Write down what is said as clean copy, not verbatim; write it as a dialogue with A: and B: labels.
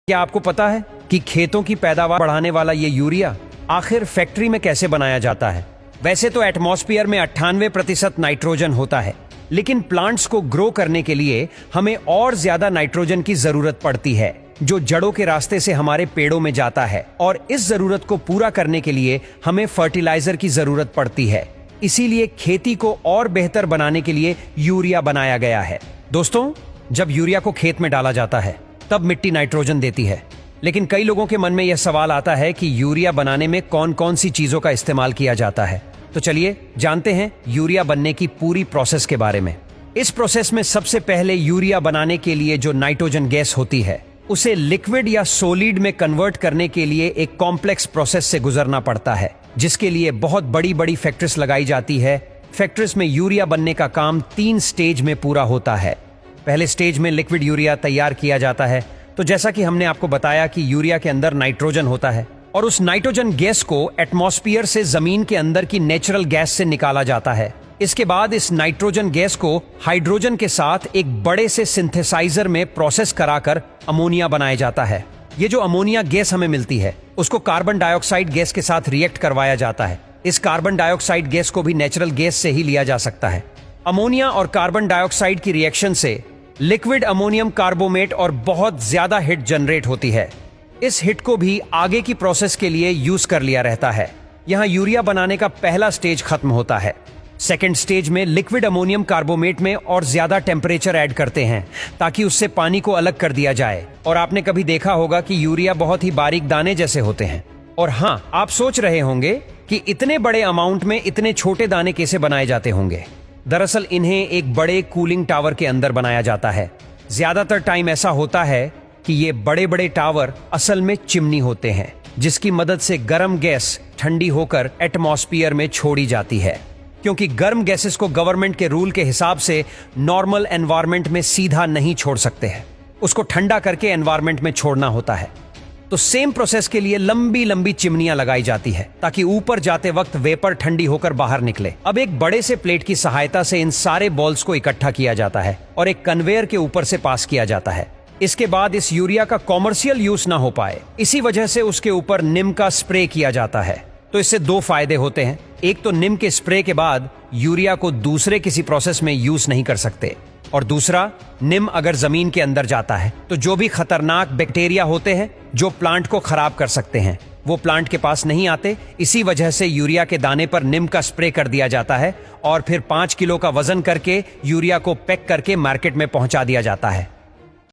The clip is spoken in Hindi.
A: क्या आपको पता है कि खेतों की पैदावार बढ़ाने वाला ये यूरिया आखिर फैक्ट्री में कैसे बनाया जाता है? वैसे तो एटमॉस्फेयर में 98% नाइट्रोजन होता है, लेकिन प्लांट्स को ग्रो करने के लिए हमें और ज्यादा नाइट्रोजन की जरूरत पड़ती है, जो जड़ों के रास्ते से हमारे पेड़ों में जाता है। और इस जरूरत को पूरा करने के लिए हमें फर्टिलाइजर की जरूरत पड़ती है। इसीलिए खेती को और बेहतर बनाने के लिए यूरिया बनाया गया है। दोस्तों, जब यूरिया को खेत में डाला जाता है तब मिट्टी नाइट्रोजन देती है, लेकिन कई लोगों के मन में यह सवाल आता है कि यूरिया बनाने में कौन कौन सी चीजों का इस्तेमाल किया जाता है। तो चलिए जानते हैं यूरिया बनने की पूरी प्रोसेस के बारे में। इस प्रोसेस में सबसे पहले यूरिया बनाने के लिए जो नाइट्रोजन गैस होती है उसे लिक्विड या सॉलिड में कन्वर्ट करने के लिए एक कॉम्प्लेक्स प्रोसेस से गुजरना पड़ता है, जिसके लिए बहुत बड़ी बड़ी फैक्ट्रीज लगाई जाती है। फैक्ट्रीज में यूरिया बनने का काम 3 स्टेज में पूरा होता है। पहले स्टेज में लिक्विड यूरिया तैयार किया जाता है। तो जैसा कि हमने आपको बताया कि यूरिया के अंदर नाइट्रोजन होता है और उस नाइट्रोजन गैस को एटमॉस्फेयर से जमीन के अंदर की नेचुरल गैस से निकाला जाता है। इसके बाद इस नाइट्रोजन गैस को हाइड्रोजन के साथ एक बड़े से सिंथेसाइजर में प्रोसेस कराकर अमोनिया बनाया जाता है। ये जो अमोनिया गैस हमें मिलती है उसको कार्बन डाइऑक्साइड गैस के साथ रिएक्ट करवाया जाता है। इस कार्बन डाइऑक्साइड गैस को भी नेचुरल गैस से ही लिया जा सकता है। अमोनिया और कार्बन डाइऑक्साइड की रिएक्शन से लिक्विड अमोनियम कार्बोमेट और बहुत ज्यादा हिट जनरेट होती है। इस हिट को भी आगे की प्रोसेस के लिए यूज कर लिया रहता है। यहां यूरिया बनाने का पहला स्टेज खत्म होता है। सेकेंड स्टेज में लिक्विड अमोनियम कार्बोमेट में और ज्यादा टेम्परेचर ऐड करते हैं ताकि उससे पानी को अलग कर दिया जाए। और आपने कभी देखा होगा कि यूरिया बहुत ही बारीक दाने जैसे होते हैं। और हाँ, आप सोच रहे होंगे कि इतने बड़े अमाउंट में इतने छोटे दाने कैसे बनाए जाते होंगे। दरअसल इन्हें एक बड़े कूलिंग टावर के अंदर बनाया जाता है। ज्यादातर टाइम ऐसा होता है कि ये बड़े बड़े टावर असल में चिमनी होते हैं, जिसकी मदद से गर्म गैस ठंडी होकर एटमॉस्फेयर में छोड़ी जाती है। क्योंकि गर्म गैसेस को गवर्नमेंट के रूल के हिसाब से नॉर्मल एनवायरनमेंट में सीधा नहीं छोड़ सकते हैं, उसको ठंडा करके एनवायरनमेंट में छोड़ना होता है। तो सेम प्रोसेस के लिए लंबी लंबी चिमनियां लगाई जाती है ताकि ऊपर जाते वक्त वेपर ठंडी होकर बाहर निकले। अब एक बड़े से प्लेट की सहायता से इन सारे बॉल्स को इकट्ठा किया जाता है और एक कन्वेयर के ऊपर से पास किया जाता है। इसके बाद इस यूरिया का कॉमर्शियल यूज ना हो पाए, इसी वजह से उसके ऊपर निम का स्प्रे किया जाता है। तो इससे 2 फायदे होते हैं। एक तो निम के स्प्रे के बाद यूरिया को दूसरे किसी प्रोसेस में यूज नहीं कर सकते, और दूसरा, निम अगर जमीन के अंदर जाता है तो जो भी खतरनाक बैक्टीरिया होते हैं जो प्लांट को खराब कर सकते हैं वो प्लांट के पास नहीं आते। इसी वजह से यूरिया के दाने पर निम का स्प्रे कर दिया जाता है और फिर 5 किलो का वजन करके यूरिया को पैक करके मार्केट में पहुंचा दिया जाता है।